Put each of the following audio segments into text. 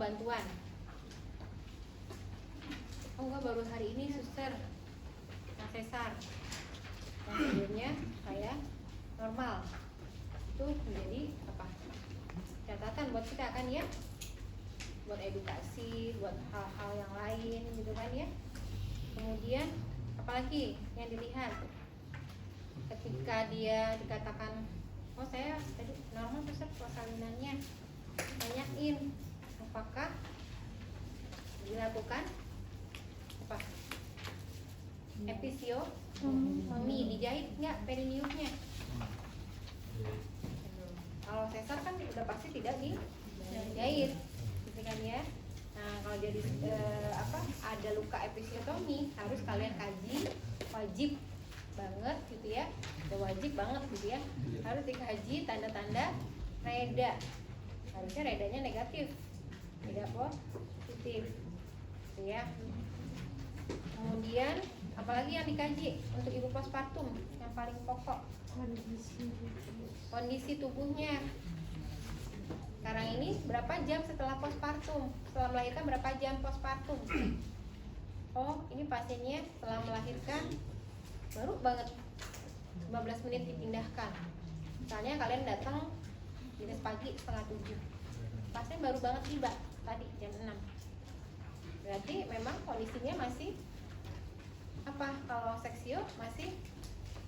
bantuan. Oh enggak, baru hari ini suster yang sesar, yang sebelumnya saya normal. Itu menjadi apa? Catatan buat kita kan ya, buat edukasi, buat hal-hal yang lain gitu kan ya. Kemudian apalagi yang dilihat ketika dia dikatakan, oh saya tadi normal suster persalinannya, tanyain apakah dilakukan apa episiotomi, dijahit nggak perineumnya. Kalau sesar kan udah pasti tidak dijahit gitu kan ya. Nah kalau jadi ada luka episiotomi harus kalian kaji, wajib banget gitu ya, udah wajib banget gitu ya, harus dikaji tanda-tanda reda. Harusnya redanya negatif, tidak positif gitu ya. Kemudian apalagi yang dikaji untuk ibu postpartum yang paling pokok, kondisi tubuhnya. Sekarang ini berapa jam setelah postpartum, setelah melahirkan berapa jam postpartum? Oh ini pasiennya setelah melahirkan baru banget 15 menit dipindahkan. Misalnya kalian datang dinas pagi setengah 7, pasien baru banget tiba tadi jam 6. Berarti memang kondisinya masih apa? Kalau seksio masih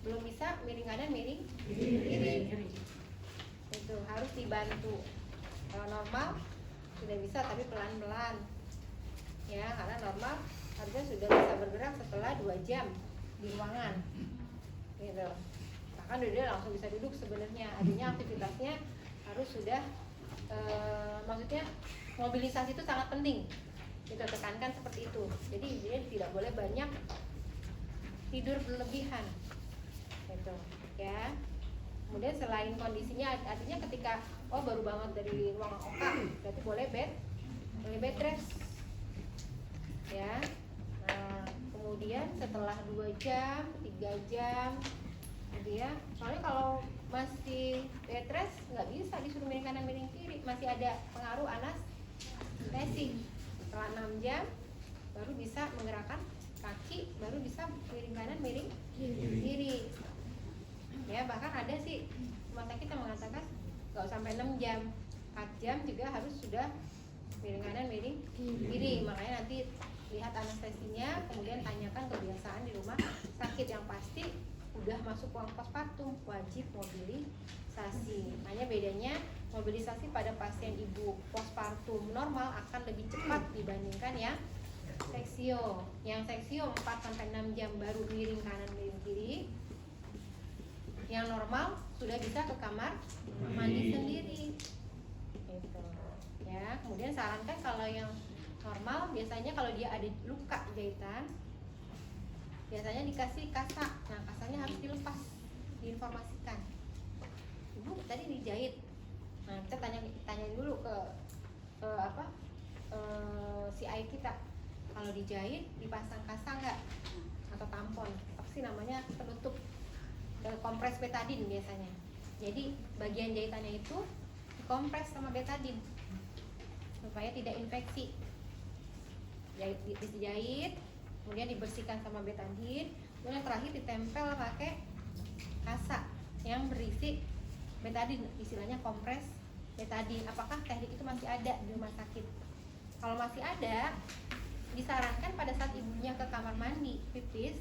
belum bisa miring kanan miring kiri. Itu harus dibantu. Kalau normal sudah bisa tapi pelan-pelan ya, karena normal harusnya sudah bisa bergerak setelah 2 jam di ruangan gitu. Bahkan dia langsung bisa duduk sebenarnya, artinya aktivitasnya harus sudah maksudnya mobilisasi itu sangat penting, kita tekankan seperti itu. Jadi dia tidak boleh banyak tidur berlebihan gitu ya. Kemudian selain kondisinya, artinya ketika baru banget dari ruang OK, berarti boleh bed rest ya. Nah, kemudian setelah 2 jam, 3 jam gitu ya. Soalnya kalau masih bed rest nggak bisa disuruh miring kanan miring kiri, masih ada pengaruh anestesi. Setelah 6 jam baru bisa menggerakkan kaki, baru bisa miring kanan miring kiri ya. Bahkan ada sih rumah sakit yang mengatakan nggak sampai 6 jam, 4 jam juga harus sudah miring kanan miring kiri. Makanya nanti lihat anestesinya, kemudian tanyakan kebiasaan di rumah sakit. Yang pasti udah masuk ruang postpartum wajib mobilisasi. Hanya bedanya mobilisasi pada pasien ibu postpartum normal akan lebih cepat dibandingkan yang seksio. Yang seksio 4-6 jam baru miring kanan miring kiri. Yang normal sudah bisa ke kamar mandi sendiri gitu ya. Kemudian sarankan kalau yang normal biasanya kalau dia ada luka jahitan biasanya dikasih kasa. Nah kasanya harus dilepas, diinformasikan, ibu tadi dijahit. Nah kita tanya dulu ke si ayah kita, kalau dijahit dipasang kasa nggak atau tampon, apa sih namanya, penutup, kompres betadin biasanya. Jadi bagian jahitannya itu dikompres sama betadin supaya tidak infeksi. Dijahit, kemudian dibersihkan sama betadin, kemudian terakhir ditempel pakai kasa yang berisi betadin, istilahnya kompres betadin. Apakah teknik itu masih ada di rumah sakit? Kalau masih ada, disarankan pada saat ibunya ke kamar mandi pipis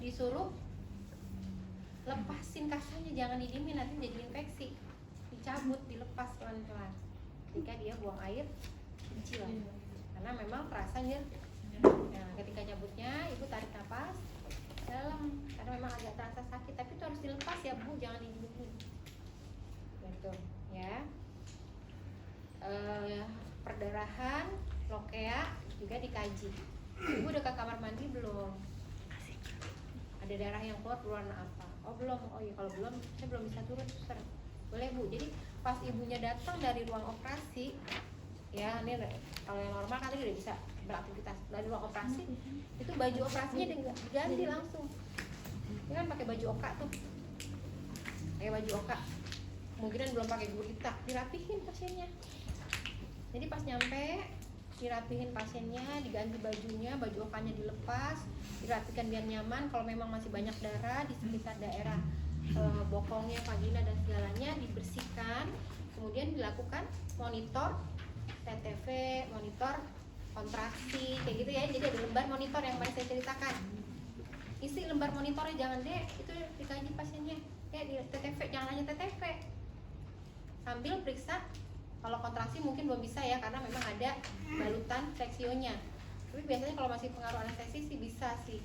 disuruh lepasin kasanya, jangan didiemin, nanti jadi infeksi. Dicabut, dilepas pelan-pelan ketika dia buang air kecil, karena memang terasa nyeri. Nah, ketika nyabutnya ibu tarik nafas dalam, karena memang agak terasa sakit, tapi itu harus dilepas ya bu, jangan didiemin gitu ya. Perdarahan, lokea juga dikaji. Ibu udah ke kamar mandi belum? Ada darah yang keluar berwarna apa? Oh belum. Oh iya, kalau belum saya belum bisa turun suster. Boleh bu. Jadi pas ibunya datang dari ruang operasi ya, ini kalau yang normal kan udah bisa beraktivitas. Dari ruang operasi itu baju operasinya diganti langsung. Ini kan pakai baju oka tuh, pakai baju oka, kemungkinan belum pakai gurita, dirapihin pasiennya. Jadi pas nyampe dirapihin pasiennya, diganti bajunya, baju okannya dilepas, dirapikan biar nyaman. Kalau memang masih banyak darah di sekitar daerah bokongnya, vagina dan segalanya dibersihkan. Kemudian dilakukan monitor TTV, monitor kontraksi, kayak gitu ya. Jadi ada lembar monitor yang saya ceritakan. Isi lembar monitornya, jangan deh itu dikaji pasiennya. Ya di TTV, jangan hanya TTV. Sambil periksa. Kalau kontraksi mungkin belum bisa ya, karena memang ada balutan fleksionya. Tapi biasanya kalau masih pengaruh anestesi sih bisa sih,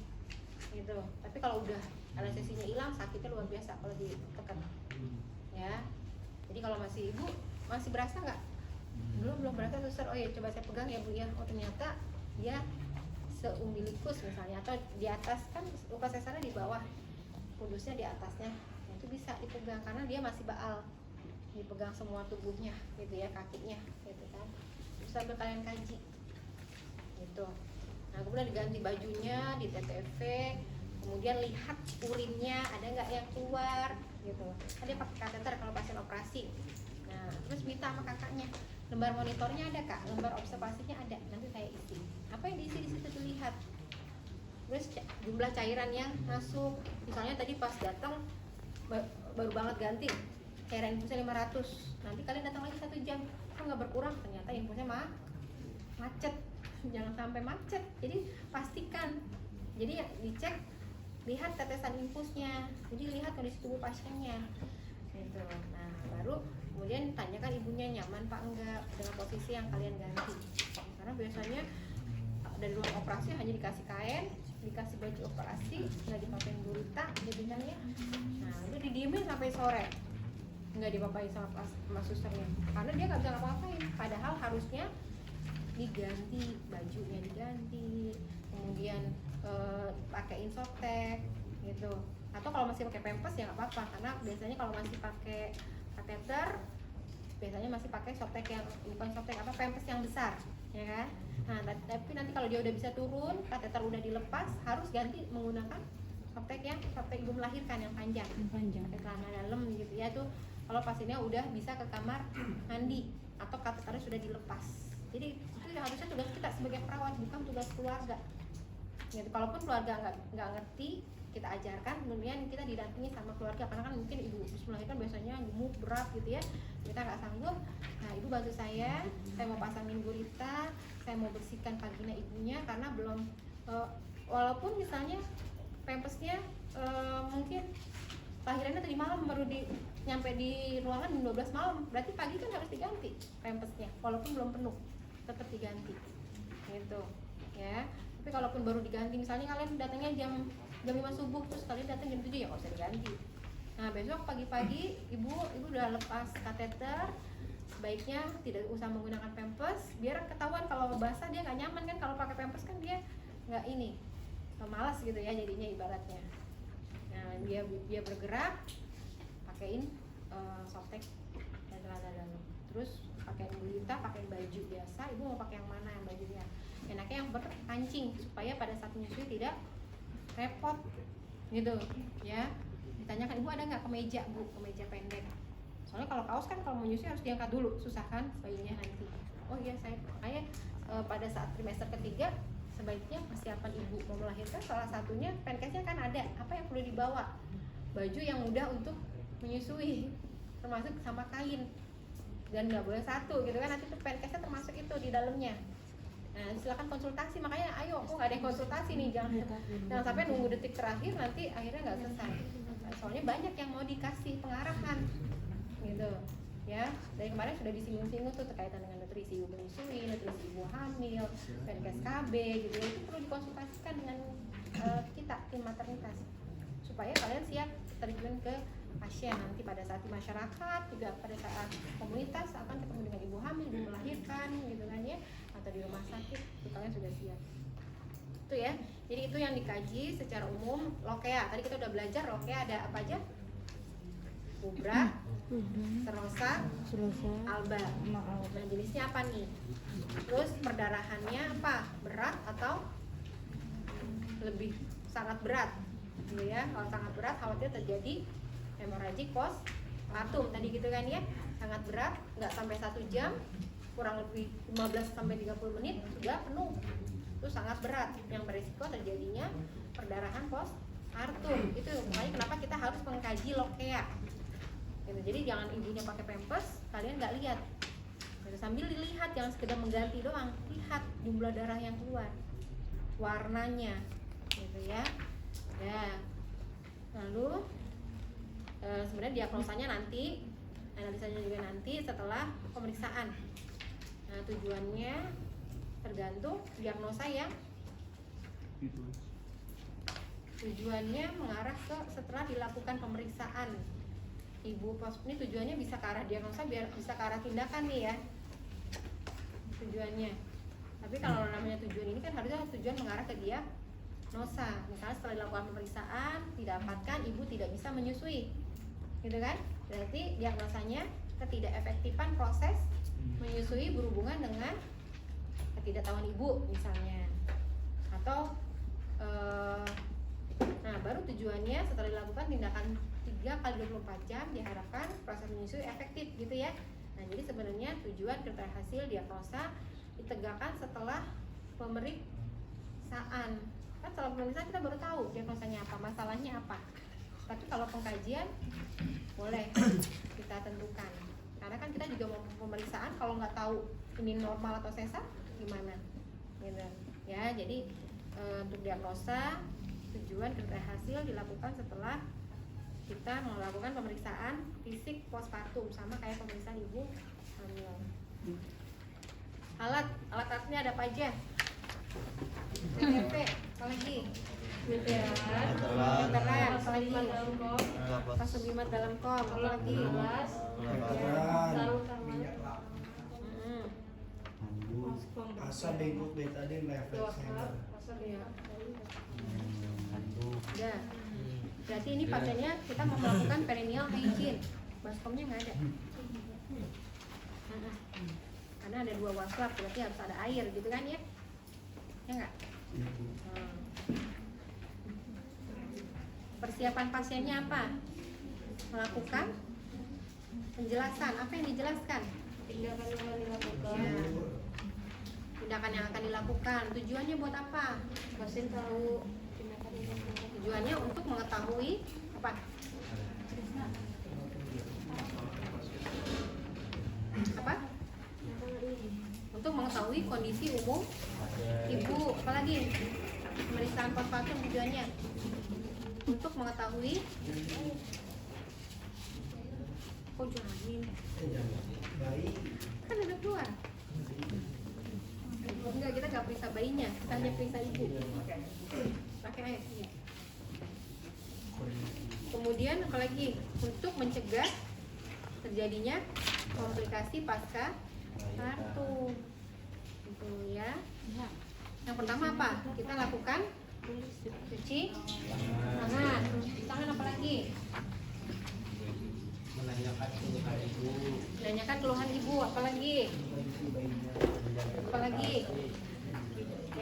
gitu. Tapi kalau udah anestesinya hilang, sakitnya luar biasa kalau ditekan. Ya. Jadi kalau masih ibu masih berasa nggak? Belum berasa, suster. Oh ya, coba saya pegang ya bu ya. Oh ternyata dia seumbilikus misalnya, atau di atas kan luka sesarnya di bawah, pudusnya di atasnya. Nah, itu bisa dipegang karena dia masih baal. Dipegang semua tubuhnya gitu ya, kakinya gitu kan, terus sambil kalian kaji gitu. Nah kemudian diganti bajunya, di TTV, kemudian lihat urinnya ada nggak yang keluar gitu. Ada pakai kateter kalau pasien operasi. Nah terus minta sama kakaknya, lembar monitornya ada kak, lembar observasinya ada, nanti saya isi. Apa yang diisi di situ dilihat. Terus jumlah cairan yang masuk, misalnya tadi pas datang baru banget ganti cairan infusnya 500, nanti kalian datang lagi 1 jam, kan nggak berkurang, ternyata infusnya macet. Jangan sampai macet, jadi pastikan, jadi ya dicek, lihat tetesan infusnya, jadi lihat kondisi tubuh pasiennya gitu. Nah baru kemudian tanyakan ibunya nyaman pak enggak dengan posisi yang kalian ganti, karena biasanya dari ruang operasi hanya dikasih kain, dikasih baju operasi, nggak dipakai gurita gitu kan ya. Nah itu didiemin sampai sore, nggak dipapain sama susternya, karena dia nggak bisa ngapa-ngapain. Padahal harusnya diganti bajunya, diganti, kemudian pakein softtek gitu. Atau kalau masih pakai pampers ya nggak apa-apa, karena biasanya kalau masih pakai kateter biasanya masih pakai softtek yang bukan softtek apa, pampers yang besar ya kan. Nah tapi nanti kalau dia udah bisa turun, kateter udah dilepas, harus ganti menggunakan softtek ibu melahirkan yang panjang, pakai celana dalam gitu ya. Tuh kalau pasiennya udah bisa ke kamar mandi atau kateternya sudah dilepas. Jadi itu harusnya tugas kita sebagai perawat, bukan tugas keluarga. Gitu. Kalaupun keluarga nggak ngerti, kita ajarkan, kemudian kita didampingi sama keluarga, karena kan mungkin ibu melahirkan biasanya gemuk berat gitu ya, kita nggak sanggup. Nah ibu bantu saya mau pasangin gurita, saya mau bersihkan vagina ibunya karena belum walaupun misalnya pampasnya mungkin lahirannya tadi malam baru nyampe di ruangan jam 12 malam, berarti pagi kan harus diganti pampasnya walaupun belum penuh, tetap diganti gitu ya. Tapi kalaupun baru diganti, misalnya kalian datangnya jam 5 subuh terus kalian datang jam 7, ya nggak usah diganti. Nah besok pagi-pagi ibu udah lepas kateter, sebaiknya tidak usah menggunakan pampers, biar ketahuan kalau basah dia nggak nyaman kan. Kalau pakai pampers kan dia nggak malas gitu ya jadinya ibaratnya. Nah dia bergerak, pakein softtek dan celana dalam, terus pakein gurita, pakein baju biasa. Ibu mau pakai yang mana yang bajunya? Enaknya yang berkancing supaya pada saat menyusui tidak repot gitu ya. Ditanyakan ibu ada nggak kemeja bu, kemeja pendek, soalnya kalau kaos kan kalau menyusui harus diangkat dulu, susah kan bayinya nanti. Oh iya saya makanya pada saat trimester ketiga sebaiknya persiapan ibu mau melahirkan salah satunya pankesnya kan ada, apa yang perlu dibawa, baju yang mudah untuk menyusui termasuk sama kain, dan nggak boleh satu gitu kan, nanti tuh pankesnya termasuk itu di dalamnya. Nah silakan konsultasi, makanya ayo kok nggak ada yang konsultasi nih, jangan sampai nunggu detik terakhir nanti akhirnya nggak selesai. Nah, soalnya banyak yang mau dikasih pengarahan gitu ya. Dari kemarin sudah disinggung-singgung tuh terkaitan dengan nutrisi ibu menyusui, nutrisi ibu hamil, Menkes KB gitu ya. Itu perlu dikonsultasikan dengan kita tim maternitas supaya kalian siap terjun ke pasien nanti pada saat di masyarakat, juga pada saat komunitas akan ketemu dengan ibu hamil, ibu melahirkan gitu kan ya, atau di rumah sakit, itu kalian sudah siap. Itu ya. Jadi itu yang dikaji secara umum. Lokea, tadi kita udah belajar lokea ada apa aja? Kubra, serosa, alba. Nah jenisnya apa nih? Terus perdarahannya apa? Berat atau lebih sangat berat gitu ya. Kalau sangat berat khawatir terjadi hemoragik postpartum tadi gitu kan ya. Sangat berat, nggak sampai 1 jam, kurang lebih 15-30 menit sudah penuh, itu sangat berat yang berisiko terjadinya perdarahan postpartum. Itu makanya kenapa kita harus mengkaji lokea gitu. Jadi jangan ibunya pakai pampers kalian nggak lihat gitu. Sambil dilihat, jangan sekedar mengganti doang, lihat jumlah darah yang keluar, warnanya gitu ya. Lalu sebenarnya diagnosanya nanti, analisanya juga nanti setelah pemeriksaan. Nah, tujuannya tergantung diagnosa yang tujuannya mengarah ke setelah dilakukan pemeriksaan ibu ini tujuannya bisa ke arah diagnosa, biar bisa ke arah tindakan nih ya tujuannya. Tapi kalau namanya tujuan ini kan harusnya tujuan mengarah ke diagnosa. Misalnya setelah dilakukan pemeriksaan didapatkan ibu tidak bisa menyusui, gitu kan? Berarti diagnosanya ketidakefektifan proses menyusui berhubungan dengan ketidaktahuan ibu misalnya, atau nah baru tujuannya setelah dilakukan tindakan 3x24 jam diharapkan proses menyusui efektif gitu ya. Nah jadi sebenarnya tujuan keberhasilan diagnosa ditegakkan setelah pemeriksaan. Kan setelah pemeriksaan kita baru tahu diagnosanya apa, masalahnya apa. Tapi kalau pengkajian boleh kita tentukan. Karena kan kita juga mau pemeriksaan, kalau nggak tahu ini normal atau sesar gimana, gitu. Ya jadi untuk diagnosa tujuan berhasil dilakukan setelah kita melakukan pemeriksaan fisik postpartum, sama kayak pemeriksaan ibu hamil. Alat-alatnya ada apa aja? CTP, apa lagi? Meteran, apa lagi? Pasugimat dalam kom, apa lagi? Asal bengkok betadine refleks ya. Udah. Berarti ini pasiennya kita mau melakukan perineal hygiene. Baskomnya nggak ada. Karena ada 2 waslap, berarti harus ada air gitu kan ya? Ya nggak? Persiapan pasiennya apa? Melakukan penjelasan. Apa yang dijelaskan? Tindakan yang akan dilakukan. Ya. Tindakan yang akan dilakukan. Tujuannya buat apa? Pasien tahu. Tujuannya untuk mengetahui apa? Apa? Untuk mengetahui kondisi umum ibu. Apalagi pemeriksaan postpartum tujuannya untuk mengetahui kok jamin kan ada keluar. Enggak, kita nggak periksa bayinya, kita hanya periksa ibu. Pakai air. Ya. Kemudian apalagi untuk mencegah terjadinya komplikasi pasca partum, gitu ya. Yang pertama apa? Kita lakukan cuci tangan. Cuci tangan apa lagi? Menanyakan keluhan ibu. Apa lagi? Apa lagi?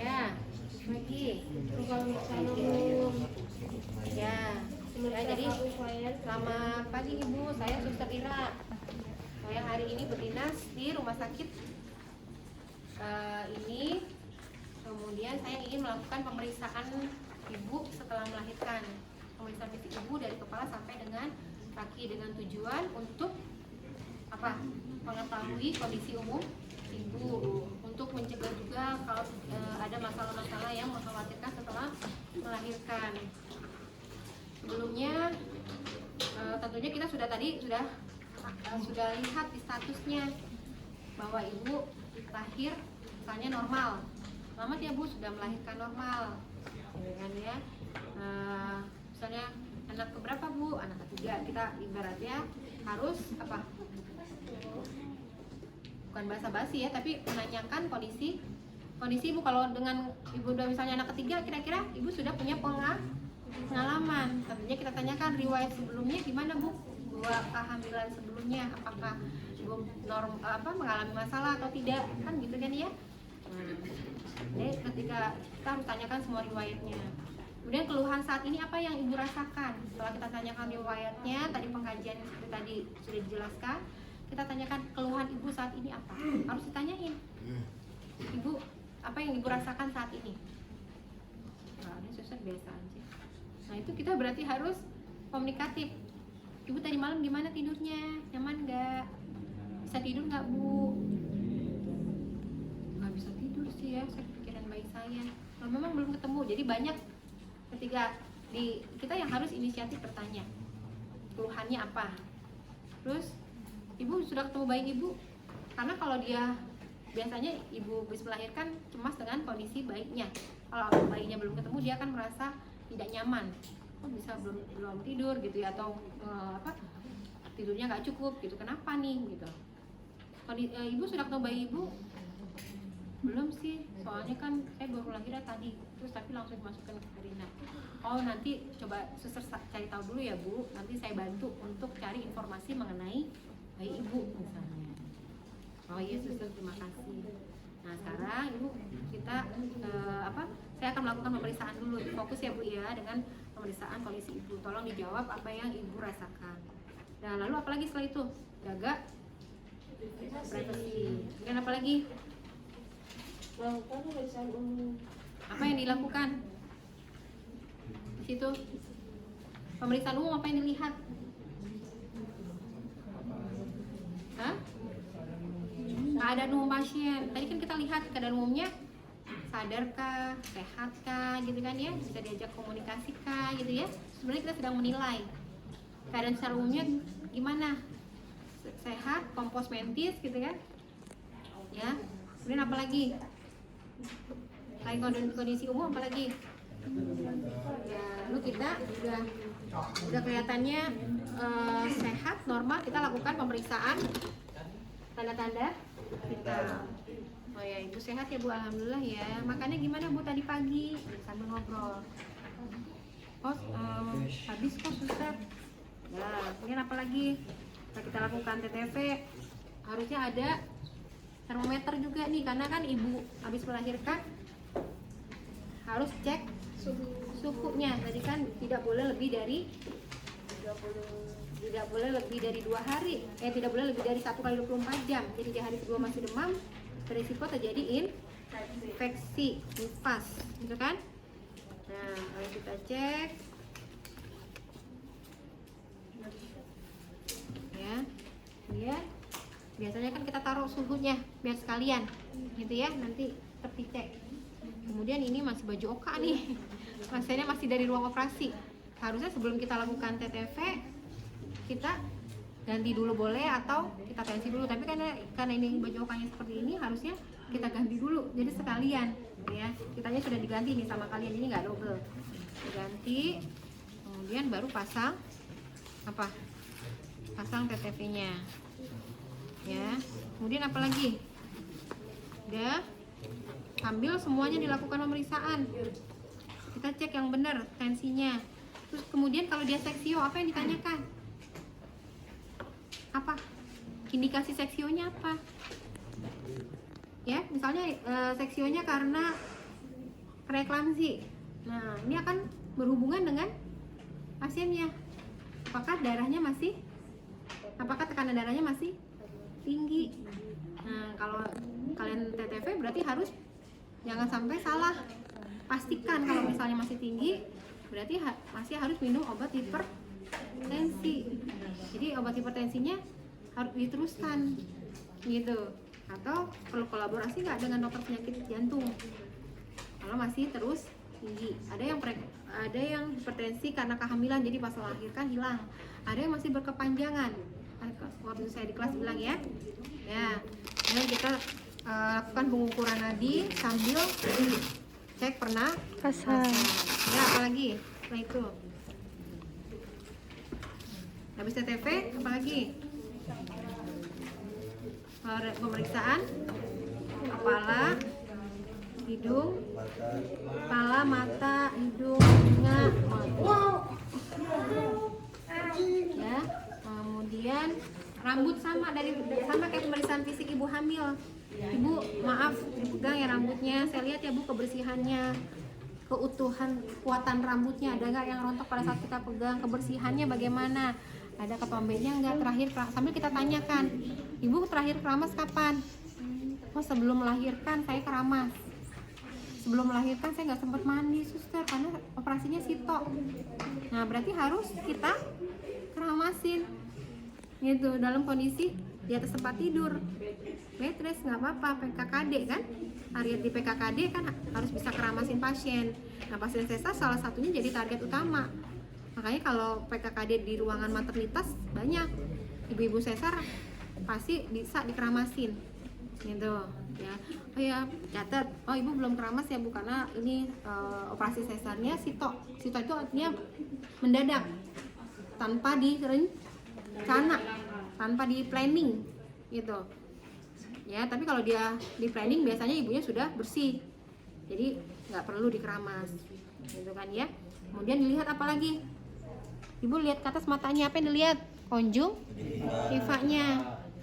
Ya, lagi. Ya. Ya, jadi selamat pagi ibu, saya Suster Ira. Saya hari ini berdinas di rumah sakit ini. Kemudian saya ingin melakukan pemeriksaan ibu setelah melahirkan. Pemeriksaan fisik ibu dari kepala sampai dengan kaki dengan tujuan untuk apa? Mengetahui kondisi umum ibu, untuk mencegah juga kalau ada masalah-masalah yang mengkhawatirkan setelah melahirkan. Sebelumnya tentunya kita sudah lihat di statusnya bahwa ibu lahir misalnya normal. Selamat ya bu, sudah melahirkan normal, kan ya. Misalnya anak keberapa bu? Anak ketiga. Kita ibaratnya harus apa? Bukan basa-basi ya, tapi menanyakan kondisi ibu. Kalau dengan ibu udah misalnya anak ketiga, kira-kira ibu sudah punya pengalaman. Tentunya kita tanyakan riwayat sebelumnya gimana bu? 2 kehamilan sebelumnya, apakah ibu mengalami masalah atau tidak? Kan gitu kan ya. Jadi ketika kita harus tanyakan semua riwayatnya. Kemudian keluhan saat ini apa yang ibu rasakan? Setelah kita tanyakan riwayatnya, tadi pengkajian seperti tadi sudah dijelaskan, kita tanyakan keluhan ibu saat ini apa, harus ditanyain, ibu apa yang ibu rasakan saat ini. Nah, ini susah biasa aja. Nah itu kita berarti harus komunikatif. Ibu tadi malam gimana tidurnya, nyaman nggak, bisa tidur nggak bu? Nggak bisa tidur sih ya, saya kepikiran bayi saya. Kalau memang belum ketemu, jadi banyak ketika kita yang harus inisiatif bertanya keluhannya apa. Terus ibu sudah ketemu bayi ibu, karena kalau dia biasanya ibu habis melahirkan cemas dengan kondisi bayinya. Kalau bayinya belum ketemu dia akan merasa tidak nyaman, bisa belum tidur gitu ya, atau tidurnya nggak cukup gitu, kenapa nih gitu. Kalau ibu sudah ketemu bayi ibu? Belum sih, soalnya kan saya baru lahirnya tadi, terus tapi langsung dimasukkan ke Karina. Oh nanti coba suster cari tahu dulu ya bu, nanti saya bantu untuk cari informasi mengenai bayi ibu misalnya. Oh iya suster, terima kasih. Nah sekarang ibu kita saya akan melakukan pemeriksaan dulu, fokus ya bu ya dengan pemeriksaan kondisi ibu. Tolong dijawab apa yang ibu rasakan. Nah lalu apalagi setelah itu? Jaga privasi. Kemudian apa lagi? Apa yang dilakukan di situ? Pemeriksaan umum apa yang dilihat? Hah? Keadaan umum pasien. Tadi kan kita lihat keadaan umumnya, sadarkah, sehatkah, gitu kan ya, bisa diajak komunikasi-kah, gitu ya. Sebenarnya kita sedang menilai keadaan secara umumnya gimana, sehat, kompos mentis, gitu kan? Ya. Kemudian apa lagi? Selain kondisi umum apa lagi? Ya, lalu kita udah kelihatannya sehat, normal, kita lakukan pemeriksaan tanda-tanda vital. Oh ya, ibu sehat ya bu, alhamdulillah ya. Makannya gimana bu tadi pagi? Sambil ngobrol. Oh, habis kok susah. Ya, kemudian apa lagi? Nah, kita lakukan TTV. Harusnya ada termometer juga nih, karena kan ibu habis melahirkan harus cek suhunya. Tadi kan tidak boleh lebih dari 2 hari, tidak boleh lebih dari 1 kali 24 jam. Jadi di hari kedua masih demam, berisiko terjadi infeksi, nifas, gitu kan? Nah, kalau kita cek, ya, biasanya kan kita taruh suhunya biar sekalian, gitu ya, nanti tercek. Kemudian ini masih baju oka nih, pasiennya masih dari ruang operasi. Harusnya sebelum kita lakukan TTV, kita ganti dulu boleh atau kita tensi dulu. Tapi karena ini baju okanya seperti ini, harusnya kita ganti dulu. Jadi sekalian, ya. Kitanya sudah diganti nih sama kalian, jadi nggak double. Diganti, kemudian baru pasang TTV-nya. Ya. Kemudian apa lagi? Udah ambil semuanya, dilakukan pemeriksaan. Kita cek yang benar tensinya. Terus kemudian kalau dia seksio, apa yang ditanyakan? Apa? Indikasi seksionya apa? Ya, misalnya seksionya karena preeklamsi. Nah, ini akan berhubungan dengan pasiennya. Apakah tekanan darahnya masih tinggi? Nah, kalau kalian TTV berarti jangan sampai salah. Pastikan kalau misalnya masih tinggi, berarti masih harus minum obat hipertensi. Jadi obat hipertensinya harus diteruskan, gitu. Atau perlu kolaborasi nggak dengan dokter penyakit jantung kalau masih terus tinggi. Ada yang hipertensi karena kehamilan, jadi pas melahirkan hilang. Ada yang masih berkepanjangan. Waktu saya di kelas bilang ya. Dan kita lakukan pengukuran nadi sambil cek pernapasan. Ya, apalagi setelah itu. Habis TTV, apalagi? Pemeriksaan kepala, hidung, kepala, mata, hidung, telinga, ya. Kemudian rambut sama kayak pemeriksaan fisik ibu hamil. Ibu maaf dipegang ya rambutnya, saya lihat ya bu kebersihannya, keutuhan, kekuatan rambutnya ada nggak yang rontok pada saat kita pegang, kebersihannya bagaimana. ada ketua B-nya enggak, terakhir sambil kita tanyakan, ibu terakhir keramas kapan? Oh sebelum melahirkan saya keramas. Sebelum melahirkan saya nggak sempat mandi suster karena operasinya sito. Nah berarti harus kita keramasin gitu dalam kondisi di atas tempat tidur. Bed rest nggak apa-apa, PKKD kan, target di PKKD kan harus bisa keramasin pasien. Nah pasien sesar salah satunya jadi target utama. Makanya kalau PKKD di ruangan maternitas banyak ibu-ibu sesar pasti bisa dikeramasin gitu ya. Oh ya catat, oh ibu belum keramas ya bu karena ini operasi sesarnya sito. Sito itu artinya mendadak tanpa direncana, tanpa di planning gitu ya. Tapi kalau dia di planning biasanya ibunya sudah bersih, jadi nggak perlu dikeramas gitu kan ya. Kemudian dilihat apa lagi, ibu lihat ke atas matanya, apa yang dilihat? Konjungtifanya,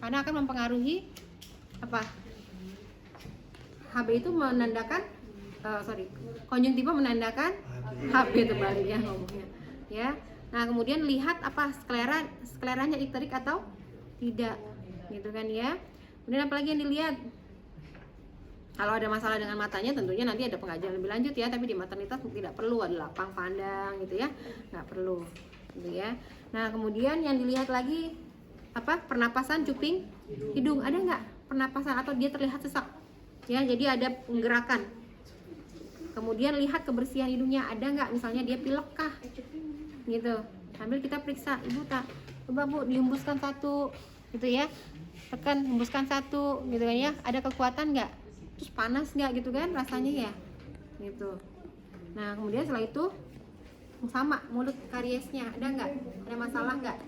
karena akan mempengaruhi apa? HB itu menandakan konjungtiva menandakan HB terbalik ya ngomongnya ya. Nah kemudian lihat apa skleranya ikterik atau tidak gitu kan ya. Kemudian apa lagi yang dilihat? Kalau ada masalah dengan matanya tentunya nanti ada pengajian lebih lanjut ya, tapi di maternitas tidak perlu ada lapang pandang gitu ya, nggak perlu gitu ya. Nah kemudian yang dilihat lagi apa? Pernapasan cuping hidung, ada nggak pernapasan atau dia terlihat sesak ya, jadi ada penggerakan. Kemudian lihat kebersihan hidungnya, ada nggak misalnya dia pilek kah gitu, sambil kita periksa, ibu tak coba bu dihembuskan satu gitu ya, tekan hembuskan satu gitu kan ya, ada kekuatan nggak, terus panas nggak gitu kan rasanya ya gitu. Nah kemudian setelah itu sama mulut kariesnya, ada nggak, ada masalah nggak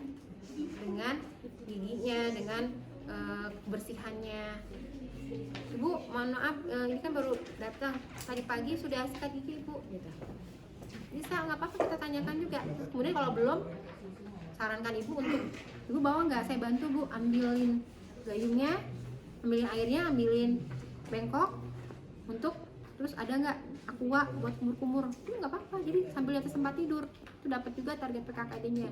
dengan giginya, dengan kebersihannya. Ibu, mohon maaf, ini kan baru datang tadi pagi, sudah sikat gigi ibu gitu. Bisa, nggak apa-apa kita tanyakan juga. Kemudian kalau belum, sarankan ibu untuk, ibu bawa nggak, saya bantu bu, ambilin gayungnya, ambilin airnya, ambilin bengkok untuk, terus ada nggak aqua buat kumur-kumur, itu nggak apa-apa. Jadi sambil di atas tempat tidur itu dapat juga target PKKD-nya.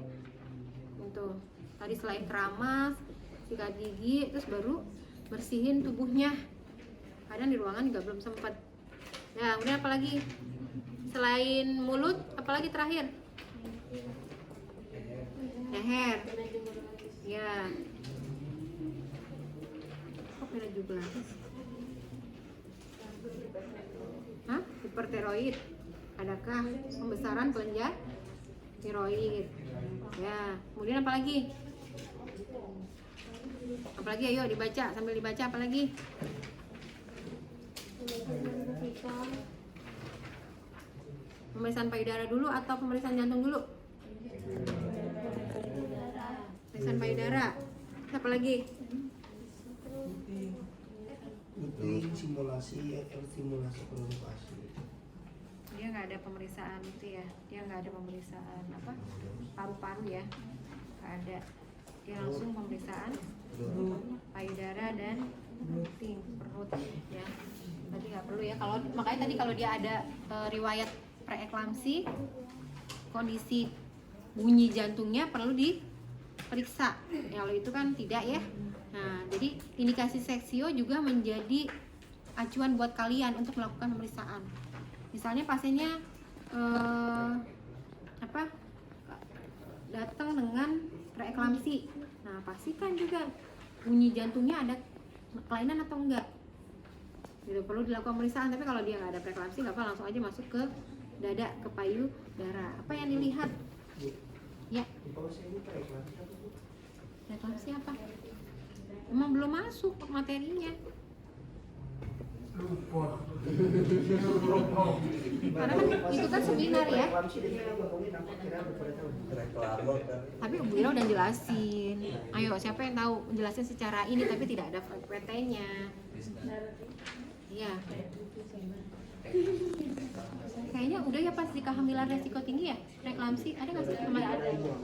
Untuk tadi selain keramas, sikat gigi, terus baru bersihin tubuhnya. Kadang di ruangan juga belum sempat. Ya, kemudian apa lagi? Selain mulut, apalagi terakhir? Leher. Ya. Kok merah juga? Hah? Hipertiroid. Adakah pembesaran kelenjar tiroid? Ya. Kemudian apa lagi? Apalagi ayo dibaca, sambil dibaca apalagi? Pemeriksaan payudara dulu atau pemeriksaan jantung dulu? Pemeriksaan payudara. Apa lagi? simulasi provokasi. Dia nggak ada pemeriksaan itu ya, dia nggak ada pemeriksaan apa paru-paru ya, nggak ada. Dia langsung pemeriksaan payudara dan perut ya. Tadi nggak perlu ya, kalau makanya tadi kalau dia ada riwayat preeklamsi, kondisi bunyi jantungnya perlu diperiksa. Ya, kalau itu kan tidak ya. Nah, jadi indikasi seksio juga menjadi acuan buat kalian untuk melakukan pemeriksaan. Misalnya pasiennya datang dengan preeklamsi. Nah, pastikan juga bunyi jantungnya ada kelainan atau enggak. Gitu, perlu dilakukan pemeriksaan. Tapi kalau dia nggak ada preeklamsi, nggak apa, langsung aja masuk ke dada, ke payudara. Apa yang dilihat? Ya. Preeklamsi apa? Emang belum masuk materinya. Karena kan itu kan seminar ya. Tapi Bu Ira udah jelasin. Ayo, siapa yang tahu menjelasin secara ini tapi tidak ada PT-nya. Iya. Kayaknya udah ya pas di kehamilan resiko tinggi ya, preeklamsi ada nggak sih?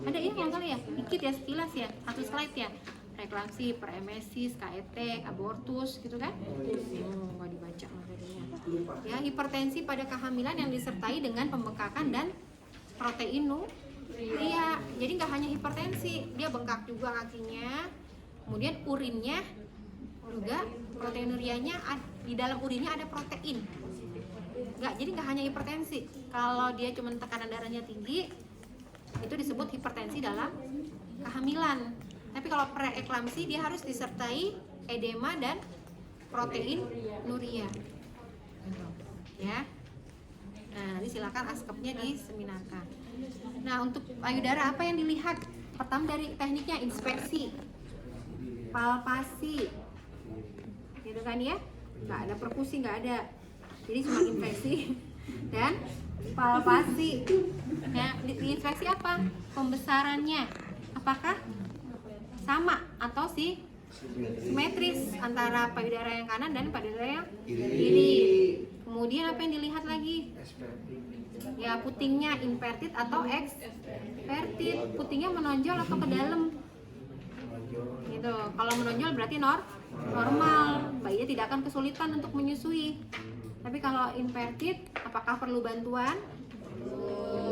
Ada ya kalau salah ya, dikit ya sekilas ya, satu slide ya. Preeklamsi, preemesis, KET, abortus gitu kan? Nggak dibaca materinya. Ya, hipertensi pada kehamilan yang disertai dengan pembengkakan dan Iya, jadi nggak hanya hipertensi, dia bengkak juga kakinya. Kemudian urinnya juga proteinurianya di dalam urinnya ada protein. Jadi nggak hanya hipertensi. Kalau dia cuma tekanan darahnya tinggi, itu disebut hipertensi dalam kehamilan. Tapi kalau preeklamsi dia harus disertai edema dan proteinuria. Ya. Nah, nanti silakan askepnya diseminarkan. Nah, untuk payudara apa yang dilihat? Pertama dari tekniknya inspeksi, palpasi, gitu kan ya? Nggak ada perkusi, nggak ada. Jadi cuma inspeksi dan palpasi. Nah, diinspeksi apa? Pembesarannya. Apakah sama atau simetris antara payudara yang kanan dan payudara yang kiri? Kemudian apa yang dilihat lagi? Ya, putingnya inverted atau exverted. Putingnya menonjol atau ke dalam? Gitu. Kalau menonjol berarti normal. Bayinya tidak akan kesulitan untuk menyusui. Tapi kalau inverted, apakah perlu bantuan?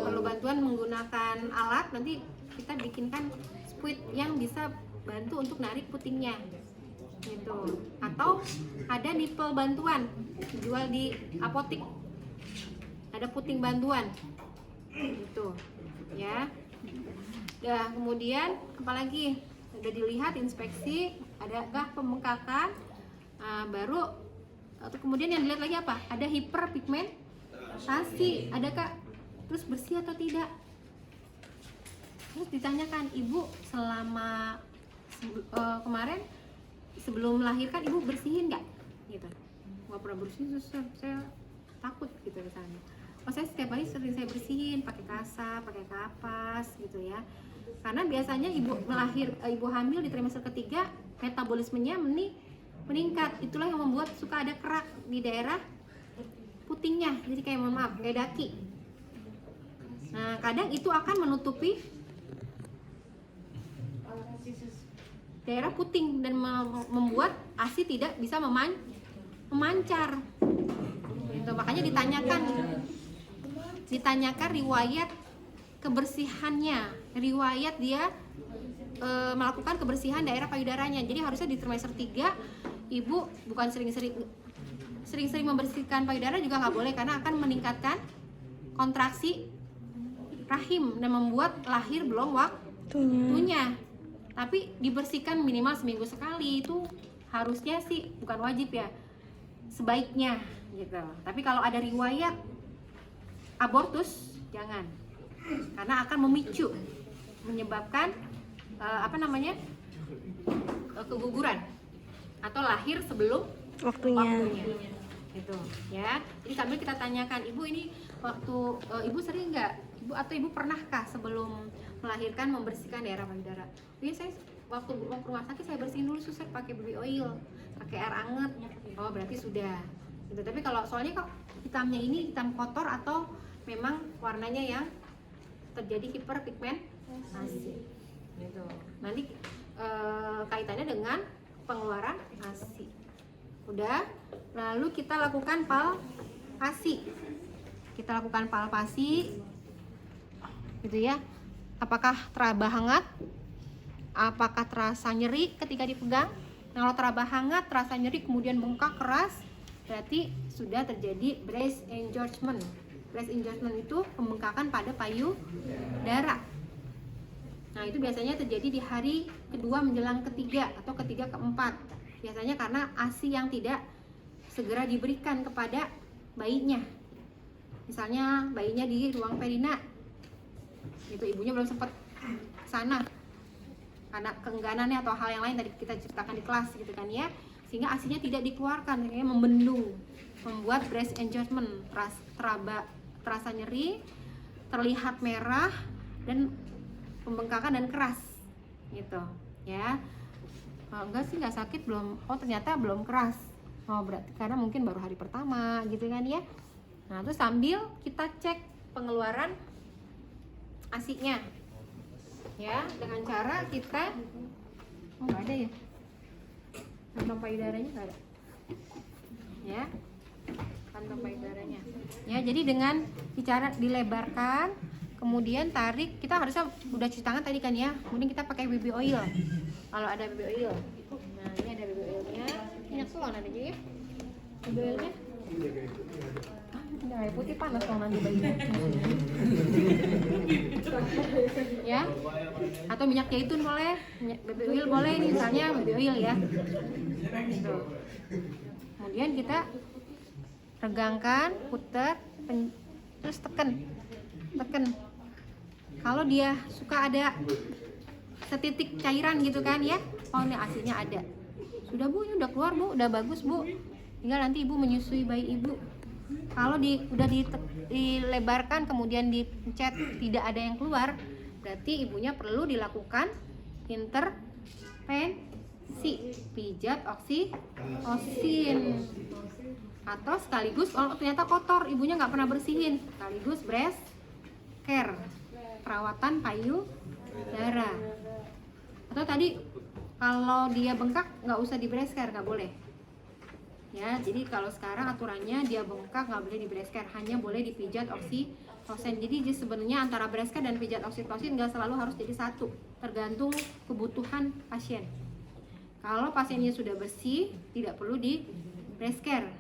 Perlu bantuan menggunakan alat. Nanti kita bikinkan squid yang bisa bantu untuk narik putingnya. Gitu. Atau ada nipple bantuan dijual di apotik, ada puting bantuan gitu ya. Kemudian apalagi udah dilihat inspeksi, adakah pembengkakan, baru atau kemudian yang dilihat lagi apa, ada hiperpigmentasi, adakah, terus bersih atau tidak. Terus ditanyakan, ibu selama kemarin sebelum melahirkan ibu bersihin nggak? Gitu. Nggak pernah bersihin, saya takut gitu misalnya. Saya setiap hari sering saya bersihin, pakai kasa, pakai kapas gitu ya. Karena biasanya ibu hamil di trimester ketiga metabolismenya meningkat. Itulah yang membuat suka ada kerak di daerah putingnya. Jadi kayak kayak daki. Nah, kadang itu akan menutupi daerah puting dan membuat ASI tidak bisa memancar. Gitu. Makanya ditanyakan riwayat kebersihannya, riwayat dia melakukan kebersihan daerah payudaranya. Jadi harusnya di trimester 3 ibu bukan sering-sering membersihkan payudara juga nggak boleh, karena akan meningkatkan kontraksi rahim dan membuat lahir belum waktunya. Tapi dibersihkan minimal seminggu sekali, itu harusnya sih, bukan wajib ya, sebaiknya gitu. Tapi kalau ada riwayat abortus jangan, karena akan menyebabkan keguguran atau lahir sebelum waktunya gitu ya. Jadi sambil kita tanyakan, ibu ini waktu ibu sering nggak, ibu pernahkah sebelum melahirkan membersihkan daerah payudara? Saya waktu ke rumah sakit saya bersihin dulu, susah pakai baby oil, pakai air hangat. Oh, berarti sudah gitu. Tapi kalau soalnya kok hitamnya ini hitam kotor atau memang warnanya yang terjadi hiperpigmentasi gitu. Nanti kaitannya dengan pengeluaran ASI. Udah, lalu kita lakukan palpasi. Gitu ya. Apakah teraba hangat? Apakah terasa nyeri ketika dipegang? Nah, kalau teraba hangat, terasa nyeri kemudian bengkak keras, berarti sudah terjadi breast engorgement. Breast engorgement itu pembengkakan pada payudara. Nah, itu biasanya terjadi di hari kedua menjelang ketiga atau ketiga keempat. Biasanya karena ASI yang tidak segera diberikan kepada bayinya. Misalnya bayinya di ruang perina, itu ibunya belum sempat sana karena keengganannya atau hal yang lain tadi kita ceritakan di kelas gitu kan ya, sehingga ASI-nya tidak dikeluarkan, sehingga membendung, membuat breast engorgement, terasa nyeri, terlihat merah dan pembengkakan dan keras gitu ya. Enggak sih, nggak sakit, belum, oh ternyata belum keras, oh berarti karena mungkin baru hari pertama gitu kan ya. Nah, terus sambil kita cek pengeluaran ASI-nya ya, dengan cara kita nggak ada ya, kantong payudaranya nggak ada ya, kantong payudaranya ya. Jadi dengan cara dilebarkan, kemudian tarik, kita harusnya udah cuci tangan tadi kan ya, kemudian kita pakai baby oil kalau ada baby oil. Nah ini ada baby oilnya, minyak selon ada aja ya baby oilnya. Minyak air putih panas kalau nanti bayinya. Ya, atau minyak zaitun boleh, minyak baby oil boleh, ini misalnya baby oil ya. Gitu. Kemudian kita regangkan, putar, terus tekan. Kalau dia suka ada setitik cairan gitu kan ya, oh ini asinya ada. Sudah bu, ini udah keluar bu, udah bagus bu. Tinggal nanti ibu menyusui bayi ibu. Kalau udah dilebarkan kemudian dipencet tidak ada yang keluar, berarti ibunya perlu dilakukan intervensi pijat oksitosin. Atau sekaligus kalau ternyata kotor, ibunya nggak pernah bersihin, sekaligus breast care, perawatan payudara. Atau tadi kalau dia bengkak nggak usah di breast care, nggak boleh. Ya, jadi kalau sekarang aturannya dia bengkak nggak boleh di breast care, hanya boleh dipijat oksitosin. Jadi sebenarnya antara breast care dan pijat oksitosin nggak selalu harus jadi satu, tergantung kebutuhan pasien. Kalau pasiennya sudah bersih, tidak perlu di breast care,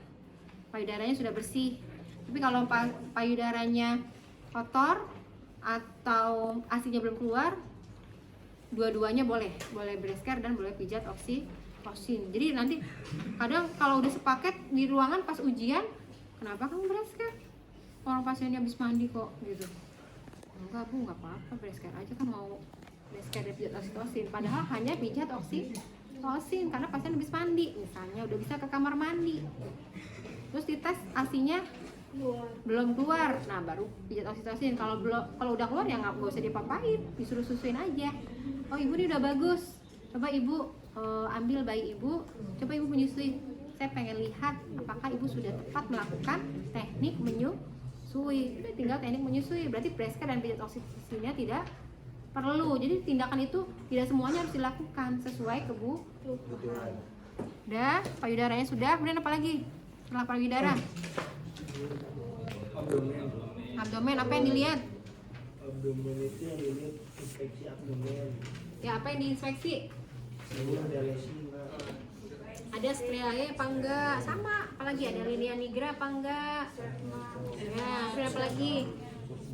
payudaranya sudah bersih. Tapi kalau payudaranya kotor atau asinya belum keluar, dua-duanya boleh breast care dan boleh pijat oksitosin. Jadi nanti kadang kalau udah sepaket di ruangan pas ujian, kenapa kamu breast care? Orang pasiennya habis mandi kok gitu. Enggak bu, nggak apa-apa, breast care aja kan mau breast care dan pijat oksitosin. Padahal hanya pijat oksitosin karena pasien habis mandi, misalnya udah bisa ke kamar mandi. Terus dites asinya belum keluar, nah baru pijat oksitosin. Kalau udah keluar ya nggak usah diapa-apain, disuruh susuin aja. Oh ibu ini udah bagus, coba ibu ambil bayi ibu, coba ibu menyusui. Saya pengen lihat apakah ibu sudah tepat melakukan teknik menyusui. Udah tinggal teknik menyusui, berarti breast care dan pijat oksitosinnya tidak perlu. Jadi tindakan itu tidak semuanya harus dilakukan sesuai kebutuhan. Udah, payudaranya sudah, kemudian apa lagi setelah payudara? Abdomen, apa yang dilihat? Abdomen itu yang dilihat inspeksi abdomen. Ya, apa yang diinspeksi? Ini ada lesi nggak? Ada striae apa enggak? Sama, apalagi ada linea nigra apa enggak? Ya, terus apa lagi?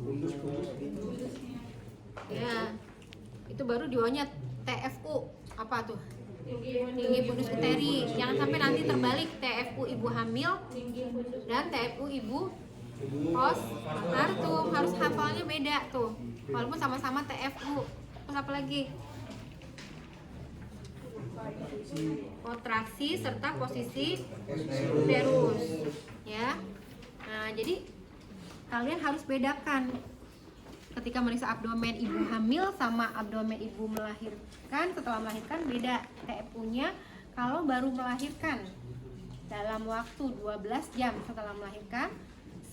Kudus gitu. Ya, itu baru di bawahnya TFU. Apa tuh? Tinggi fundus uteri. Jangan sampai nanti terbalik, TFU ibu hamil dan TFU ibu postpartum, harus hafalnya beda tuh. Walaupun sama-sama TFU. Terus apa lagi? Kontraksi serta posisi uterus. Ya. Nah, jadi kalian harus bedakan ketika meriksa abdomen ibu hamil sama abdomen ibu melahirkan. Setelah melahirkan beda TFU-nya. Kalau baru melahirkan dalam waktu 12 jam setelah melahirkan,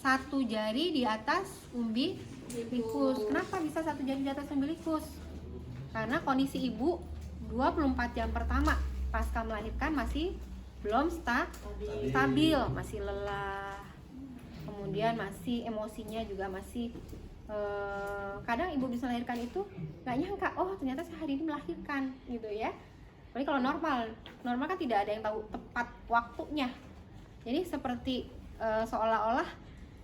satu jari di atas umbilikus. Kenapa bisa satu jari di atas umbilikus? Karena kondisi ibu 24 jam pertama pasca melahirkan masih belum stabil, masih lelah, kemudian masih emosinya juga masih kadang ibu bisa melahirkan itu nggak nyangka, oh ternyata saya hari ini melahirkan gitu ya. Tapi kalau normal kan tidak ada yang tahu tepat waktunya. Jadi seperti seolah-olah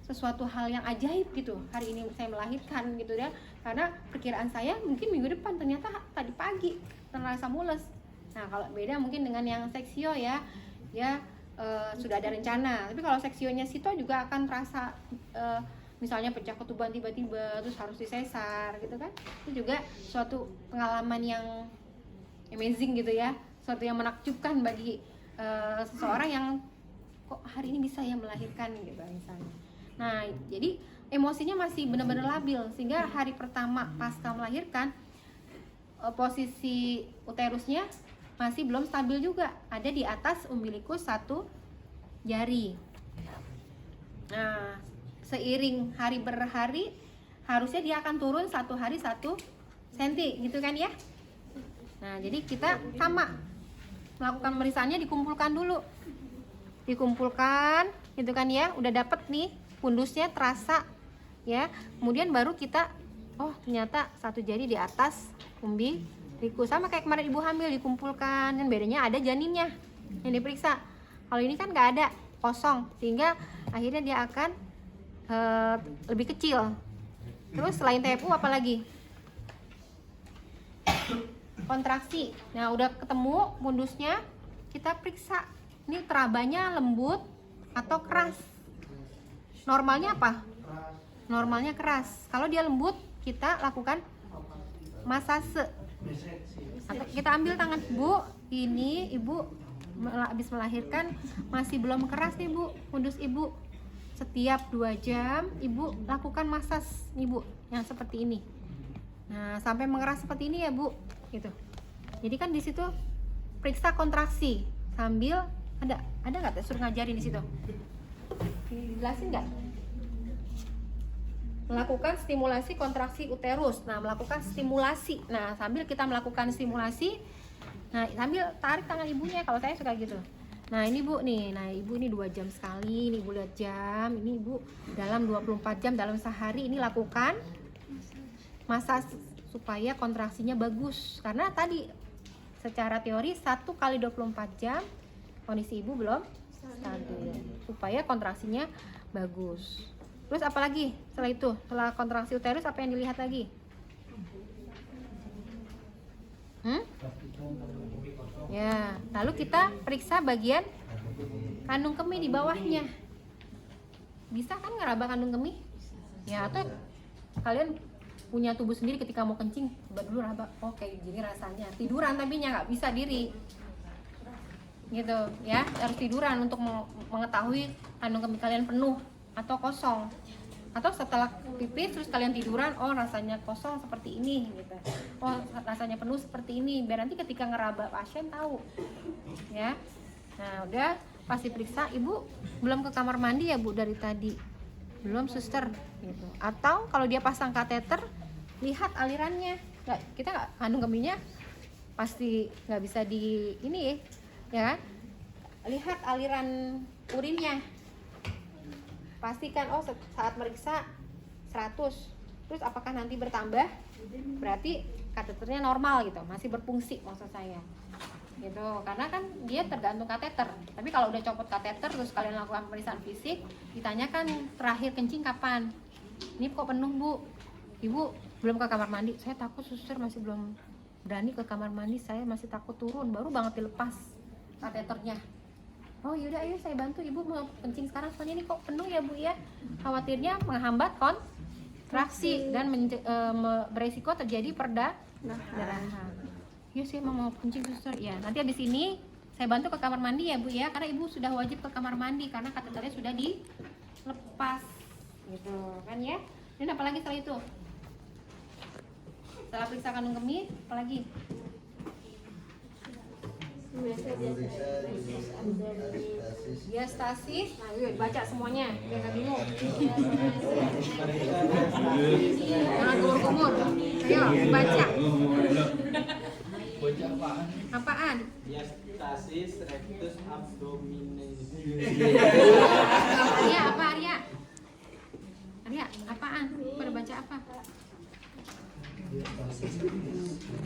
sesuatu hal yang ajaib gitu, hari ini saya melahirkan gitu ya, karena perkiraan saya mungkin minggu depan, ternyata tadi pagi terasa mules. Nah kalau beda mungkin dengan yang seksio ya sudah ada rencana. Tapi kalau seksionya sito juga akan terasa misalnya pecah ketuban tiba-tiba terus harus disesar gitu kan, itu juga suatu pengalaman yang amazing gitu ya, suatu yang menakjubkan bagi seseorang yang kok hari ini bisa ya melahirkan gitu misalnya. Nah jadi emosinya masih benar-benar labil, sehingga hari pertama pasca melahirkan posisi uterusnya masih belum stabil juga, ada di atas umbilikus satu jari. Nah seiring hari berhari harusnya dia akan turun satu hari 1 senti gitu kan ya. Nah jadi kita sama melakukan pemeriksaannya, dikumpulkan dulu, gitu kan ya, udah dapet nih fundusnya terasa ya, kemudian baru kita oh ternyata satu jari di atas umbilikus, sama kayak kemarin ibu hamil dikumpulkan, kan bedanya ada janinnya yang diperiksa. Kalau ini kan nggak ada, kosong, sehingga akhirnya dia akan lebih kecil. Terus selain TFU apa lagi? Kontraksi. Nah udah ketemu fundusnya, kita periksa ini terabanya lembut atau keras. Normalnya apa? Normalnya keras. Kalau dia lembut, kita lakukan masase. Atau kita ambil tangan ibu, ini ibu habis melahirkan masih belum keras nih bu, fundus ibu. Setiap 2 jam ibu lakukan masas nih bu, yang seperti ini. Nah sampai mengeras seperti ini ya bu, gitu. Jadi kan di situ periksa kontraksi sambil ada nggak suruh ngajarin di situ? Dijelasin nggak? Melakukan stimulasi kontraksi uterus. Nah melakukan stimulasi. Nah sambil kita melakukan stimulasi, nah sambil tarik tangan ibunya, kalau saya suka gitu. Nah ini bu nih, nah ibu ini 2 jam sekali, ini ibu lihat jam, ini ibu dalam 24 jam dalam sehari ini lakukan masas supaya kontraksinya bagus. Karena tadi secara teori 1 kali 24 jam kondisi ibu belum stabil, supaya kontraksinya bagus. Terus apalagi setelah itu, setelah kontraksi uterus apa yang dilihat lagi? Ya, lalu kita periksa bagian kandung kemih di bawahnya. Bisa kan ngeraba kandung kemih? Ya, atau kalian punya tubuh sendiri ketika mau kencing, coba dulu raba. Oh, kayak gini rasanya. Tiduran tapi nggak bisa diri. Gitu, ya. Harus tiduran untuk mengetahui kandung kemih kalian penuh atau kosong. Atau setelah pipis terus kalian tiduran, oh rasanya kosong seperti ini gitu, oh rasanya penuh seperti ini, biar nanti ketika ngeraba pasien tahu ya. Nah udah pasti periksa, ibu belum ke kamar mandi ya bu dari tadi? Belum suster gitu. Atau kalau dia pasang kateter, lihat alirannya. Kita nggak, kandung kemihnya pasti nggak bisa di ini ya, lihat aliran urinnya. Pastikan, oh saat meriksa 100, terus apakah nanti bertambah, berarti kateternya normal gitu, masih berfungsi maksud saya gitu. Karena kan dia tergantung kateter. Tapi kalau udah copot kateter terus kalian lakukan pemeriksaan fisik, ditanyakan terakhir kencing kapan, ini kok penuh bu, ibu belum ke kamar mandi. Saya takut suster, masih belum berani ke kamar mandi, saya masih takut turun, baru banget dilepas kateternya. Oh yaudah, ayo saya bantu, ibu mau kencing sekarang soalnya ini kok penuh ya bu ya. Khawatirnya menghambat kontraksi dan beresiko terjadi perdarahan. Iya sih mau kencing suster ya. Nanti abis ini saya bantu ke kamar mandi ya bu ya, karena ibu sudah wajib ke kamar mandi karena kateternya sudah dilepas gitu kan ya. Dan apalagi setelah itu, setelah periksa kandung kemih apalagi? Diastasis. Nah, yuk baca semuanya biar nggak bingung. Jangan kumur-kumur. Ayo baca. Apaan? Diastasis rectus abdominis. Arya apa Arya? Arya apaan? Pada baca apa?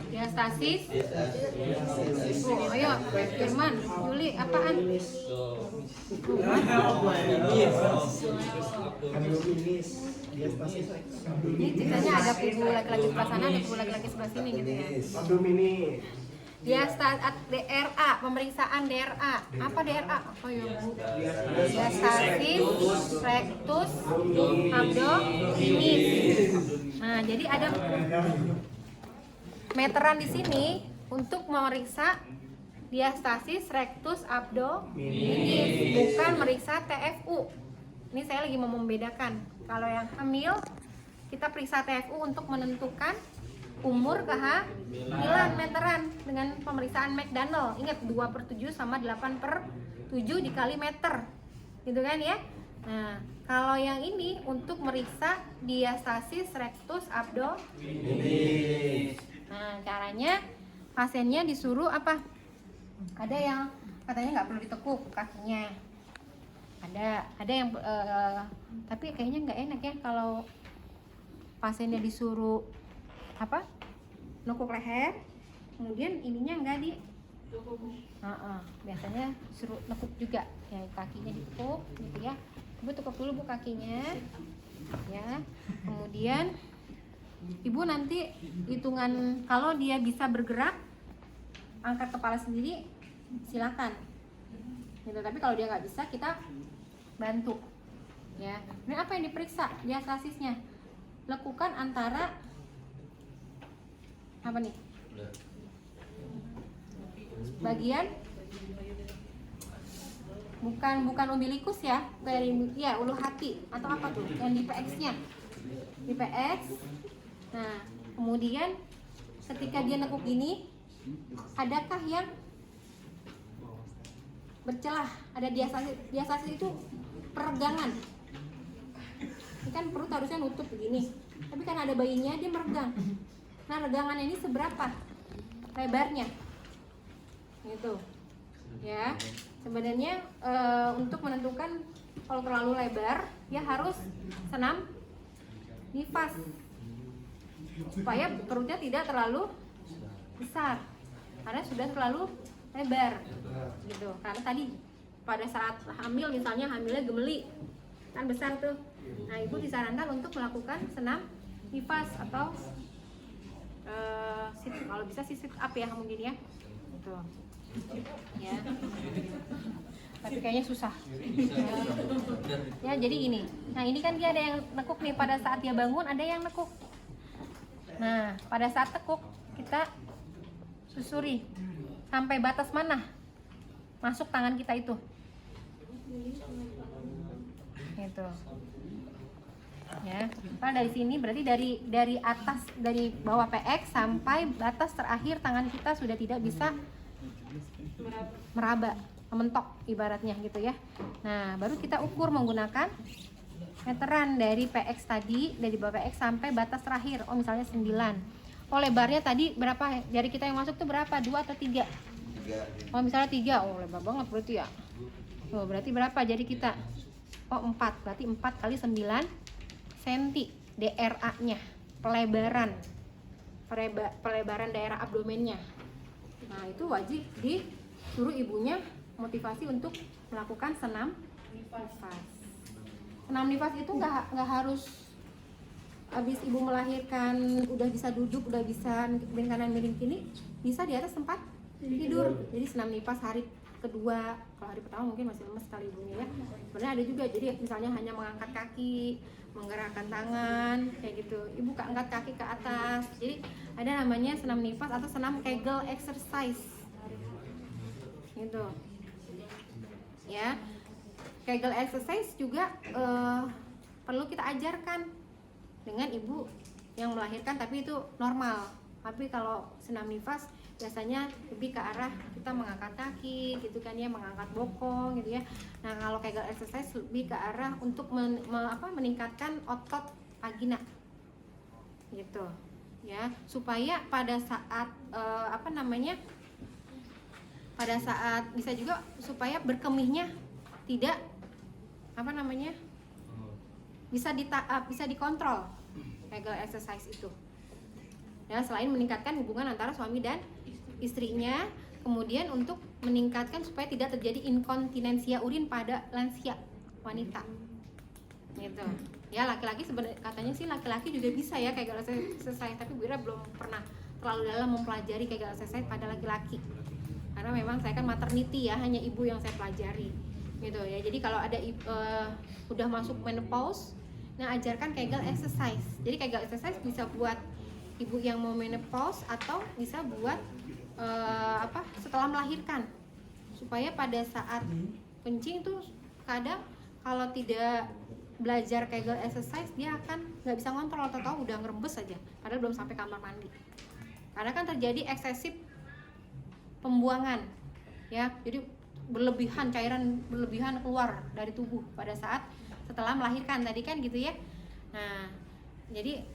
Diastasis. Oh, ayo, Firman, Juli, apaan? Ini ceritanya ada kubu laki-laki sebelah sana, ada kubu laki-laki sebelah sini gitu ya. Diastasis DRA, pemeriksaan DRA. Apa DRA? Oh ya bu. Diastasis rectus abdominis. Nah, jadi ada meteran di sini untuk memeriksa diastasis rectus abdominis, bukan meriksa TFU. Ini saya lagi mau membedakan. Kalau yang hamil, kita periksa TFU untuk menentukan umur kehamilan, meteran dengan pemeriksaan McDonald. Ingat 2/7 sama 8/7 dikali meter, gitu kan ya. Nah, kalau yang ini untuk meriksa diastasis rectus abdominis. Nah, caranya pasiennya disuruh apa? Ada yang katanya nggak perlu ditekuk kakinya. Ada yang tapi kayaknya nggak enak ya kalau pasiennya disuruh apa? Nekuk leher, kemudian ininya enggak di biasanya suruh nekuk juga ya, kakinya ditekuk gitu ya. Ibu tekuk dulu Bu kakinya ya, kemudian Ibu nanti hitungan kalau dia bisa bergerak angkat kepala sendiri silakan gitu, tapi kalau dia nggak bisa kita bantu ya. Ini apa yang diperiksa diastasisnya? Lekukan antara apa nih? Bagian bukan umbilikus ya, dari ya ulu hati atau apa tuh yang di PX-nya, di PX. Nah kemudian ketika dia nekuk gini, adakah yang bercelah? Ada diastasis itu peregangan. Ini kan perut harusnya nutup begini, tapi kan ada bayinya dia meregang. Nah regangannya ini seberapa lebarnya? Gitu ya. Sebenarnya untuk menentukan kalau terlalu lebar ya harus senam nifas supaya perutnya tidak terlalu besar karena sudah terlalu lebar gitu. Karena tadi pada saat hamil misalnya hamilnya gemeli kan besar tuh. Nah ibu disarankan untuk melakukan senam nifas atau kalau bisa sit up ya mungkin ya gitu ya, tapi kayaknya susah ya. Jadi gini, nah ini kan dia ada yang nekuk nih pada saat dia bangun, ada yang nekuk. Nah pada saat tekuk kita susuri sampai batas mana masuk tangan kita itu gitu ya. Kalau dari sini berarti dari atas, dari bawah PX sampai batas terakhir tangan kita sudah tidak bisa meraba, mentok ibaratnya gitu ya. Nah baru kita ukur menggunakan meteran dari PX tadi, dari bawah PX sampai batas terakhir. Oh misalnya 9. Oh lebarnya tadi berapa? Jari kita yang masuk tuh berapa? 2 atau 3? Oh misalnya 3. Oh lebar banget berarti ya. Oh berarti berapa jari kita? Oh 4. Berarti 4 kali 9 cm DRA nya, pelebaran daerah abdomennya. Nah itu wajib disuruh ibunya motivasi untuk melakukan senam nifas. Senam nifas itu nggak harus habis ibu melahirkan udah bisa duduk, udah bisa miring kanan miring kiri, bisa di atas tempat tidur. Jadi senam nifas hari kedua, kalau hari pertama mungkin masih lemes sekali ibunya ya. Sebenarnya ada juga, jadi misalnya hanya mengangkat kaki, menggerakkan tangan kayak gitu, ibu angkat kaki ke atas. Jadi ada namanya senam nifas atau senam Kegel exercise gitu ya. Kegel exercise juga perlu kita ajarkan dengan ibu yang melahirkan tapi itu normal. Tapi kalau senam nifas biasanya lebih ke arah kita mengangkat kaki gitu kan ya, mengangkat bokong gitu ya. Nah kalau Kegel exercise lebih ke arah untuk meningkatkan otot vagina gitu ya, supaya pada saat pada saat bisa juga supaya berkemihnya tidak bisa dikontrol. Kegel exercise itu ya, selain meningkatkan hubungan antara suami dan istrinya, kemudian untuk meningkatkan supaya tidak terjadi inkontinensia urin pada lansia wanita gitu ya. Laki-laki sebenarnya katanya sih laki-laki juga bisa ya Kegel exercise, tapi Bu Ira belum pernah terlalu dalam mempelajari Kegel exercise pada laki-laki karena memang saya kan maternity ya, hanya ibu yang saya pelajari gitu ya. Jadi kalau ada udah masuk menopause, nah ajarkan Kegel exercise. Jadi Kegel exercise bisa buat ibu yang mau menopause atau bisa buat setelah melahirkan, supaya pada saat kencing tuh kadang kalau tidak belajar Kegel exercise dia akan nggak bisa ngontrol, atau tahu udah ngerembes aja padahal belum sampai kamar mandi, karena kan terjadi eksesif pembuangan ya. Jadi cairan berlebihan keluar dari tubuh pada saat setelah melahirkan tadi kan gitu ya. Nah jadi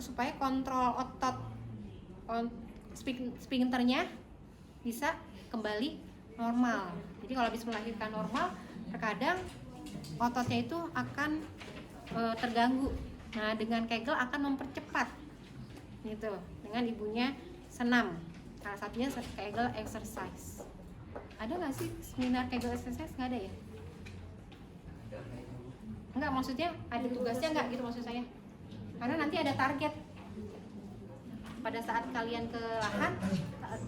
supaya kontrol otot sphincternya bisa kembali normal. Jadi kalau habis melahirkan normal, terkadang ototnya itu akan terganggu Nah, dengan Kegel akan mempercepat gitu dengan ibunya senam. Salah satunya Kegel exercise. Ada nggak sih seminar Kegel exercise? Nggak ada ya? Enggak, maksudnya ada tugasnya nggak gitu maksud saya? Karena nanti ada target. Pada saat kalian ke lahan,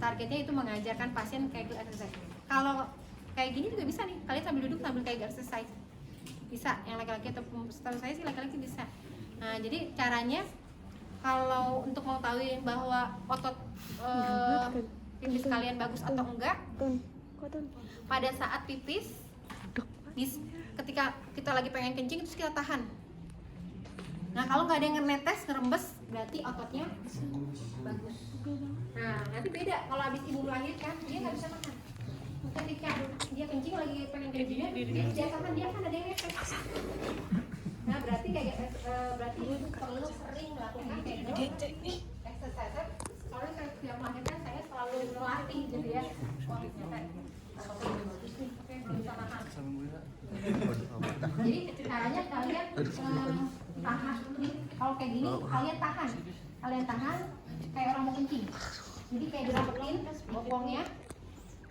targetnya itu mengajarkan pasien Kegel exercise. Kalau kayak gini juga bisa nih, kalian sambil duduk sambil Kegel exercise. Bisa, yang laki-laki atau setahu saya sih laki-laki bisa. Nah, jadi caranya kalau untuk mengetahui bahwa otot pipis kalian bagus atau enggak, pada saat pipis, ketika kita lagi pengen kencing terus kita tahan. Nah, kalau nggak ada yang netes, ngerembes, berarti ototnya bagus. Nah, nanti beda kalau habis ibu melahirkan, dia nggak bisa makan. Ketika dia kencing lagi pengen kencingnya, dia tahan, dia kan ada yang netes. Nah, berarti berarti ibu perlu sering melakukan Kegel exercise. Soalnya saya setiap melahirkan saya selalu melatih gitu ya. Wah, ternyata ototnya bagus nih, oke, belum bisa makan. Jadi caranya kalian tahan. Kalau kayak gini kalian tahan kayak orang mau kencing. Jadi kayak dirapetin bokongnya,